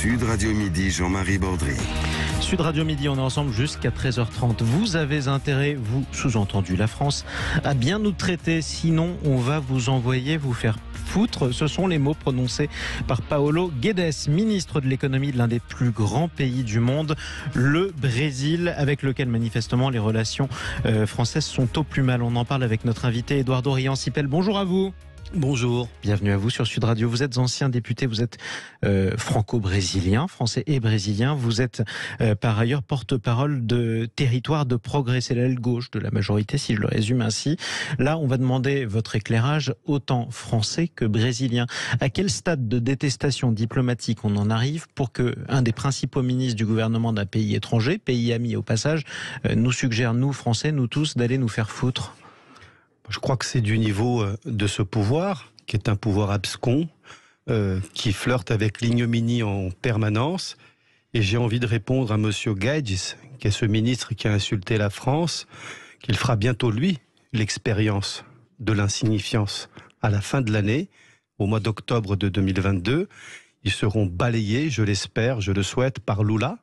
Sud Radio Midi, Jean-Marie Bordry. Sud Radio Midi, on est ensemble jusqu'à 13h30. Vous avez intérêt, vous, sous-entendu la France, à bien nous traiter. Sinon, on va vous envoyer vous faire foutre. Ce sont les mots prononcés par Paulo Guedes, ministre de l'économie de l'un des plus grands pays du monde, le Brésil, avec lequel manifestement les relations françaises sont au plus mal. On en parle avec notre invité Eduardo Riancipel. Bonjour à vous. Bonjour. Bienvenue à vous sur Sud Radio. Vous êtes ancien député, vous êtes franco-brésilien, français et brésilien. Vous êtes par ailleurs porte-parole de Territoire de Progrès. C'est l'aile gauche de la majorité, si je le résume ainsi. Là, on va demander votre éclairage, autant français que brésilien. À quel stade de détestation diplomatique on en arrive pour que un des principaux ministres du gouvernement d'un pays étranger, pays ami au passage, nous suggère, nous Français, nous tous, d'aller nous faire foutre ? Je crois que c'est du niveau de ce pouvoir, qui est un pouvoir abscon, qui flirte avec l'ignominie en permanence. Et j'ai envie de répondre à monsieur Guedes, qui est ce ministre qui a insulté la France, qu'il fera bientôt, lui, l'expérience de l'insignifiance. À la fin de l'année, au mois d'octobre de 2022, ils seront balayés, je l'espère, je le souhaite, par Lula,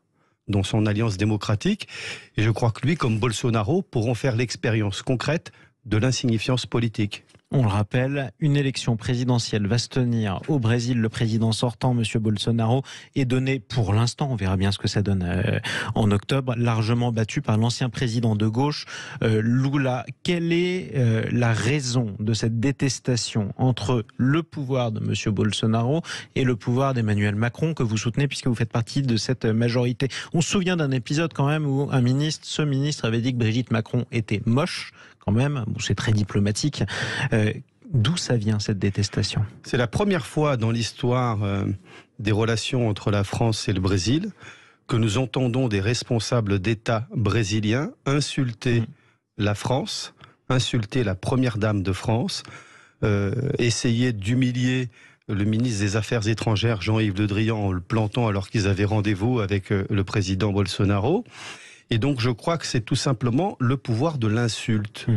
dans son alliance démocratique. Et je crois que lui, comme Bolsonaro, pourront faire l'expérience concrète de l'insignifiance politique. On le rappelle, une élection présidentielle va se tenir au Brésil. Le président sortant, M. Bolsonaro, est donné pour l'instant, on verra bien ce que ça donne en octobre, largement battu par l'ancien président de gauche, Lula. Quelle est la raison de cette détestation entre le pouvoir de M. Bolsonaro et le pouvoir d'Emmanuel Macron, que vous soutenez puisque vous faites partie de cette majorité? On se souvient d'un épisode quand même où ce ministre avait dit que Brigitte Macron était moche, quand même, bon, c'est très diplomatique. D'où ça vient cette détestation? C'est la première fois dans l'histoire des relations entre la France et le Brésil que nous entendons des responsables d'État brésiliens insulter la France, insulter la première dame de France, essayer d'humilier le ministre des Affaires étrangères Jean-Yves Le Drian en le plantant alors qu'ils avaient rendez-vous avec le président Bolsonaro. Et donc je crois que c'est tout simplement le pouvoir de l'insulte.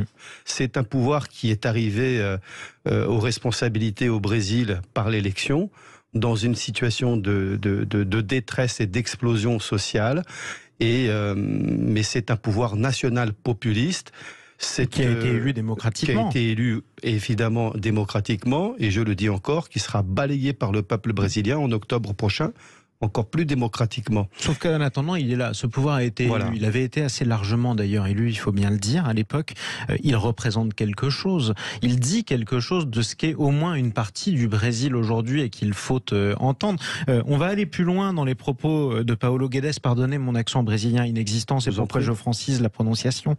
C'est un pouvoir qui est arrivé aux responsabilités au Brésil par l'élection, dans une situation de détresse et d'explosion sociale. Mais c'est un pouvoir national populiste. Qui a été élu démocratiquement. Qui a été élu évidemment démocratiquement, et je le dis encore, qui sera balayé par le peuple brésilien en octobre prochain, encore plus démocratiquement. Sauf qu'en attendant, il est là. Ce pouvoir a été élu. Il avait été assez largement d'ailleurs élu, il faut bien le dire, à l'époque. Il représente quelque chose. Il dit quelque chose de ce qu'est au moins une partie du Brésil aujourd'hui et qu'il faut entendre. On va aller plus loin dans les propos de Paulo Guedes. Pardonnez mon accent brésilien inexistant, c'est pourquoi je francise la prononciation.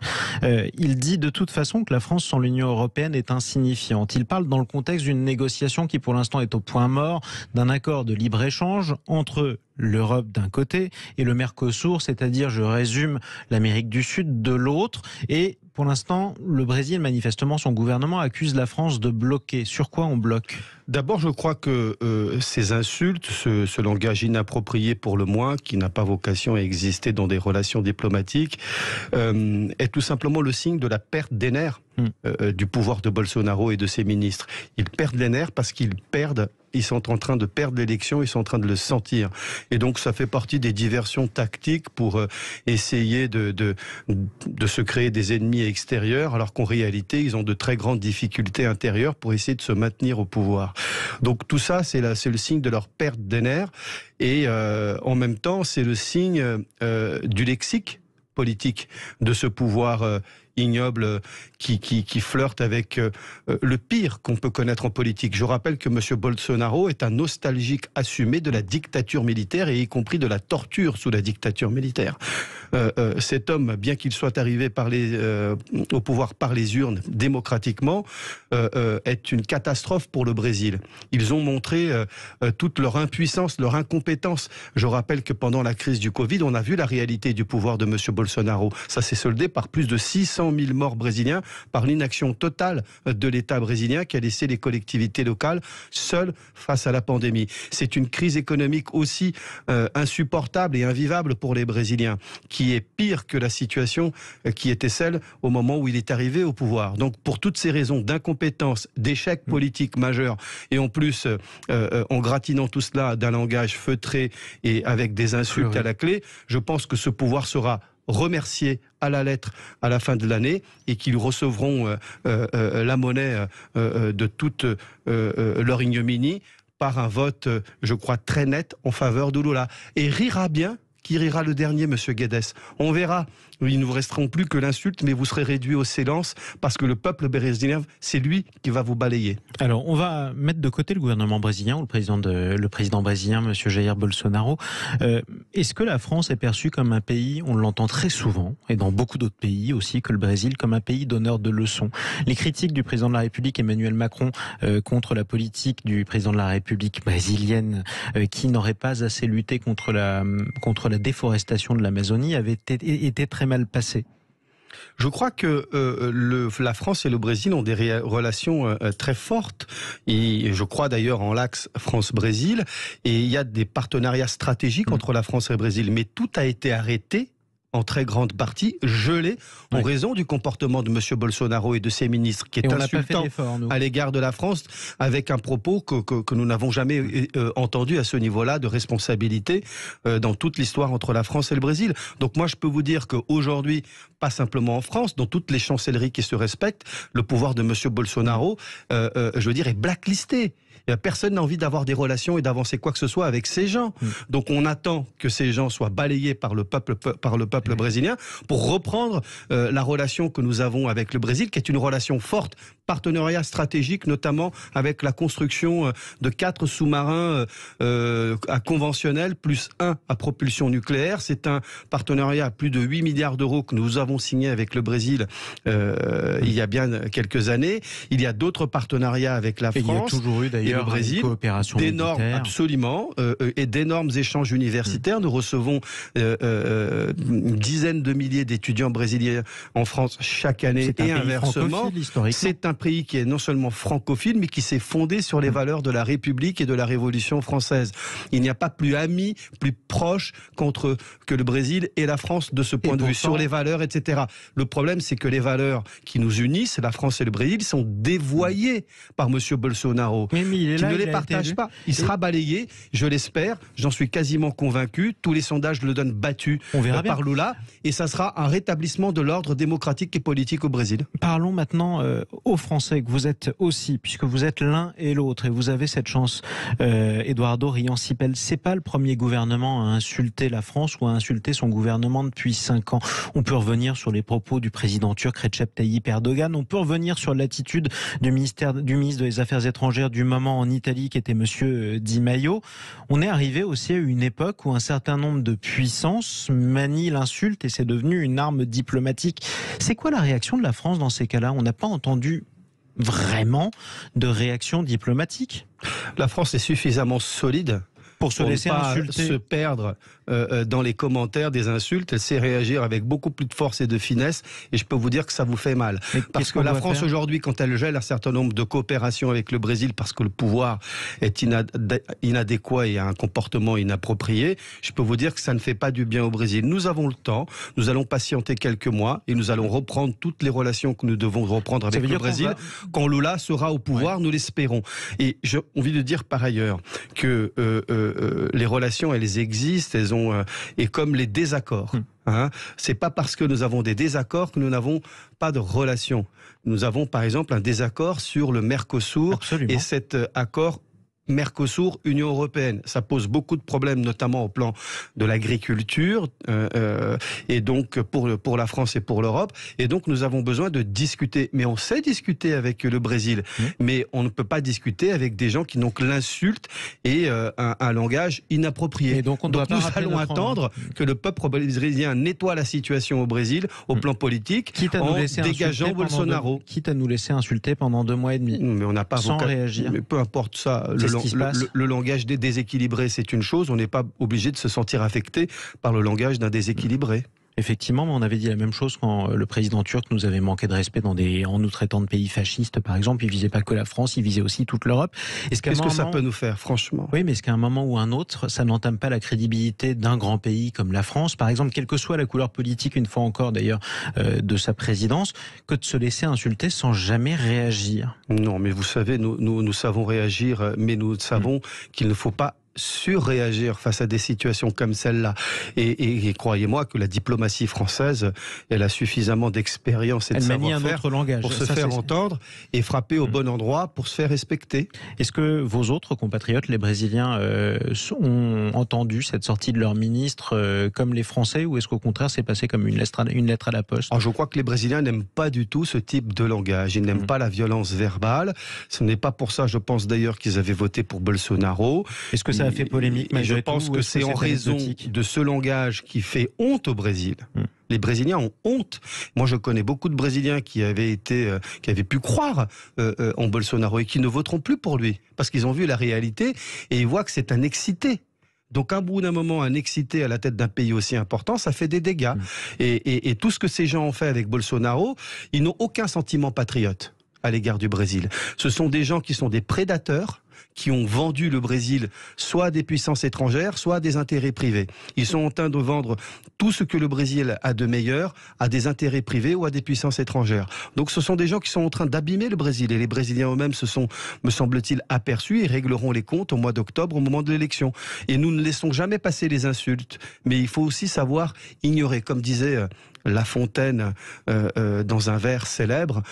Il dit de toute façon que la France sans l'Union européenne est insignifiante. Il parle dans le contexte d'une négociation qui pour l'instant est au point mort, d'un accord de libre-échange entre l'Europe d'un côté et le Mercosur, c'est-à-dire, je résume, l'Amérique du Sud de l'autre. Et pour l'instant, le Brésil, manifestement, son gouvernement accuse la France de bloquer. Sur quoi on bloque ? D'abord, je crois que ces insultes, ce langage inapproprié pour le moins, qui n'a pas vocation à exister dans des relations diplomatiques, est tout simplement le signe de la perte des nerfs du pouvoir de Bolsonaro et de ses ministres. Ils perdent les nerfs parce qu'ils perdent. Ils sont en train de perdre l'élection, ils sont en train de le sentir. Et donc ça fait partie des diversions tactiques pour essayer de se créer des ennemis extérieurs, alors qu'en réalité, ils ont de très grandes difficultés intérieures pour essayer de se maintenir au pouvoir. Donc tout ça, c'est le signe de leur perte des nerfs. Et en même temps, c'est le signe du lexique politique de ce pouvoir ignoble qui flirte avec le pire qu'on peut connaître en politique. Je rappelle que M. Bolsonaro est un nostalgique assumé de la dictature militaire et y compris de la torture sous la dictature militaire. Cet homme, bien qu'il soit arrivé au pouvoir par les urnes démocratiquement, est une catastrophe pour le Brésil. Ils ont montré toute leur impuissance, leur incompétence. Je rappelle que pendant la crise du Covid, on a vu la réalité du pouvoir de M. Bolsonaro. Ça s'est soldé par plus de 600 600 000 morts brésiliens par l'inaction totale de l'État brésilien qui a laissé les collectivités locales seules face à la pandémie. C'est une crise économique aussi insupportable et invivable pour les Brésiliens, qui est pire que la situation qui était celle au moment où il est arrivé au pouvoir. Donc pour toutes ces raisons d'incompétence, d'échec politique majeur, et en plus en gratinant tout cela d'un langage feutré et avec des insultes à la clé, je pense que ce pouvoir sera remercié à la lettre à la fin de l'année et qu'ils recevront la monnaie de toute leur ignominie par un vote, je crois, très net en faveur de Lula. Et rira bien qui rira le dernier, monsieur Guedes. On verra. Il ne vous resteront plus que l'insulte, mais vous serez réduit au silence parce que le peuple brésilien, c'est lui qui va vous balayer. Alors, on va mettre de côté le gouvernement brésilien ou le président brésilien, monsieur Jair Bolsonaro. Est-ce que la France est perçue comme un pays, on l'entend très souvent, et dans beaucoup d'autres pays aussi, que le Brésil, comme un pays donneur de leçons? Les critiques du président de la République, Emmanuel Macron, contre la politique du président de la République brésilienne, qui n'aurait pas assez lutté contre la déforestation de l'Amazonie, avaient été très mal passé. Je crois que la France et le Brésil ont des relations très fortes. Et je crois d'ailleurs en l'axe France-Brésil. Et il y a des partenariats stratégiques entre la France et le Brésil. Mais tout a été arrêté en très grande partie gelé en raison du comportement de M. Bolsonaro et de ses ministres, qui est insultant à l'égard de la France, avec un propos que nous n'avons jamais entendu à ce niveau-là de responsabilité dans toute l'histoire entre la France et le Brésil. Donc moi, je peux vous dire qu'aujourd'hui, pas simplement en France, dans toutes les chancelleries qui se respectent, le pouvoir de M. Bolsonaro, je veux dire, est blacklisté. Personne n'a envie d'avoir des relations et d'avancer quoi que ce soit avec ces gens. Donc on attend que ces gens soient balayés par le peuple brésilien pour reprendre la relation que nous avons avec le Brésil, qui est une relation forte, partenariat stratégique, notamment avec la construction de 4 sous-marins à conventionnel, plus 1 à propulsion nucléaire. C'est un partenariat à plus de 8 milliards d'euros que nous avons signé avec le Brésil il y a bien quelques années. Il y a d'autres partenariats avec la France. Il y a toujours eu d'ailleurs le Brésil, d'énormes, absolument, et d'énormes échanges universitaires. Nous recevons une dizaine de milliers d'étudiants brésiliens en France chaque année et inversement. C'est un pays qui est non seulement francophile, mais qui s'est fondé sur les valeurs de la République et de la Révolution française. Il n'y a pas plus ami, plus proche que le Brésil et la France de ce point de vue, sur les valeurs, etc. Le problème, c'est que les valeurs qui nous unissent, la France et le Brésil, sont dévoyées par M. Bolsonaro. Qui ne les partage pas. Il sera balayé, je l'espère, j'en suis quasiment convaincu. Tous les sondages le donnent battu par Lula, et ça sera un rétablissement de l'ordre démocratique et politique au Brésil. Parlons maintenant aux Français, que vous êtes aussi, puisque vous êtes l'un et l'autre, et vous avez cette chance. Eduardo Riancipel, c'est pas le premier gouvernement à insulter la France ou à insulter son gouvernement depuis 5 ans. On peut revenir sur les propos du président turc Recep Tayyip Erdogan, on peut revenir sur l'attitude du ministre des Affaires étrangères du moment en Italie, qui était monsieur Di Maio. On est arrivé aussi à une époque où un certain nombre de puissances manient l'insulte et c'est devenu une arme diplomatique. C'est quoi la réaction de la France dans ces cas-là? On n'a pas entendu vraiment de réaction diplomatique. La France est suffisamment solide pour se laisser insulter, se perdre dans les commentaires des insultes. Elle sait réagir avec beaucoup plus de force et de finesse, et je peux vous dire que ça vous fait mal. Parce que la France aujourd'hui, quand elle gèle un certain nombre de coopérations avec le Brésil parce que le pouvoir est inadéquat et a un comportement inapproprié, je peux vous dire que ça ne fait pas du bien au Brésil. Nous avons le temps, nous allons patienter quelques mois et nous allons reprendre toutes les relations que nous devons reprendre avec le Brésil quand Lula sera au pouvoir, nous l'espérons. Et j'ai envie de dire par ailleurs que les relations, elles existent, elles ont et comme les désaccords. C'est pas parce que nous avons des désaccords que nous n'avons pas de relations. Nous avons par exemple un désaccord sur le Mercosur. Absolument. Et cet accord Mercosur-Union européenne. Ça pose beaucoup de problèmes, notamment au plan de l'agriculture, et donc pour la France et pour l'Europe. Et donc nous avons besoin de discuter. Mais on sait discuter avec le Brésil, mais on ne peut pas discuter avec des gens qui n'ont que l'insulte et un langage inapproprié. Et donc nous allons attendre que le peuple brésilien nettoie la situation au Brésil, au plan politique, en dégageant Bolsonaro. Quitte à nous laisser insulter pendant 2 mois et demi. Mais on n'a pas sans réagir. Mais peu importe ça. Le langage déséquilibré, c'est une chose. On n'est pas obligé de se sentir affecté par le langage d'un déséquilibré. Effectivement, on avait dit la même chose quand le président turc nous avait manqué de respect en nous traitant de pays fascistes, par exemple. Il visait pas que la France, il visait aussi toute l'Europe. Qu'est-ce que ça peut nous faire, franchement? Oui, mais est-ce qu'à un moment ou un autre, ça n'entame pas la crédibilité d'un grand pays comme la France, par exemple, quelle que soit la couleur politique, une fois encore d'ailleurs, de sa présidence, que de se laisser insulter sans jamais réagir? Non, mais vous savez, nous savons réagir, mais nous savons qu'il ne faut pas surréagir face à des situations comme celle-là. Et croyez-moi que la diplomatie française, elle a suffisamment d'expérience et de savoir-faire pour se faire entendre et frapper au bon endroit pour se faire respecter. Est-ce que vos autres compatriotes, les Brésiliens, ont entendu cette sortie de leur ministre comme les Français, ou est-ce qu'au contraire c'est passé comme une lettre à la poste? Alors, je crois que les Brésiliens n'aiment pas du tout ce type de langage. Ils n'aiment pas la violence verbale. Ce n'est pas pour ça, je pense d'ailleurs, qu'ils avaient voté pour Bolsonaro. Est-ce que ça a fait polémique malgré tout? Je pense que c'est en raison de ce langage qui fait honte au Brésil. Les Brésiliens ont honte. Moi, je connais beaucoup de Brésiliens qui avaient pu croire en Bolsonaro et qui ne voteront plus pour lui parce qu'ils ont vu la réalité et ils voient que c'est un excité. Donc, un bout d'un moment, un excité à la tête d'un pays aussi important, ça fait des dégâts. Et tout ce que ces gens ont fait avec Bolsonaro, ils n'ont aucun sentiment patriote à l'égard du Brésil. Ce sont des gens qui sont des prédateurs, qui ont vendu le Brésil soit à des puissances étrangères, soit à des intérêts privés. Ils sont en train de vendre tout ce que le Brésil a de meilleur à des intérêts privés ou à des puissances étrangères. Donc ce sont des gens qui sont en train d'abîmer le Brésil. Et les Brésiliens eux-mêmes se sont, me semble-t-il, aperçus et régleront les comptes au mois d'octobre, au moment de l'élection. Et nous ne laissons jamais passer les insultes. Mais il faut aussi savoir ignorer, comme disait La Fontaine dans un vers célèbre,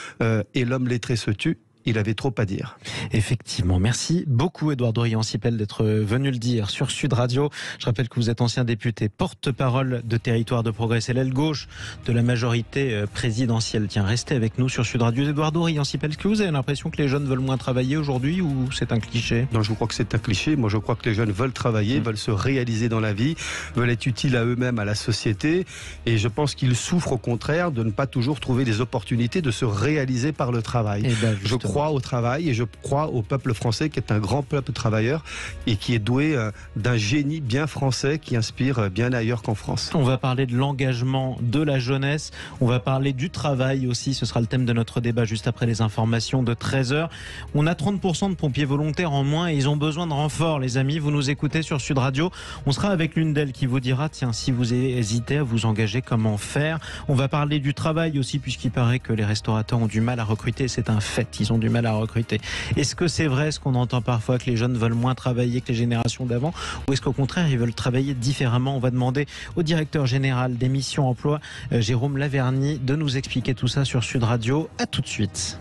et l'homme lettré se tue. Il avait trop à dire. Effectivement. Merci beaucoup, Édouard Dorian-Sipel, d'être venu le dire sur Sud Radio. Je rappelle que vous êtes ancien député, porte-parole de Territoire de Progrès. C'est l'aile gauche de la majorité présidentielle. Tiens, restez avec nous sur Sud Radio. Édouard Dorian-Sipel, est-ce que vous avez l'impression que les jeunes veulent moins travailler aujourd'hui ou c'est un cliché? Non, je crois que c'est un cliché. Moi, je crois que les jeunes veulent travailler, veulent se réaliser dans la vie, veulent être utiles à eux-mêmes, à la société. Et je pense qu'ils souffrent au contraire de ne pas toujours trouver des opportunités de se réaliser par le travail. Je crois au travail et je crois au peuple français qui est un grand peuple travailleur et qui est doué d'un génie bien français qui inspire bien ailleurs qu'en France. On va parler de l'engagement de la jeunesse, on va parler du travail aussi, ce sera le thème de notre débat juste après les informations de 13h. On a 30% de pompiers volontaires en moins et ils ont besoin de renforts, les amis. Vous nous écoutez sur Sud Radio, on sera avec l'une d'elles qui vous dira, tiens, si vous hésitez à vous engager, comment faire. On va parler du travail aussi, puisqu'il paraît que les restaurateurs ont du mal à recruter, c'est un fait, ils ont du mal à recruter. Est-ce que c'est vrai ce qu'on entend parfois, que les jeunes veulent moins travailler que les générations d'avant, ou est-ce qu'au contraire ils veulent travailler différemment? On va demander au directeur général des missions emploi, Jérôme Laverny, de nous expliquer tout ça sur Sud Radio. À tout de suite.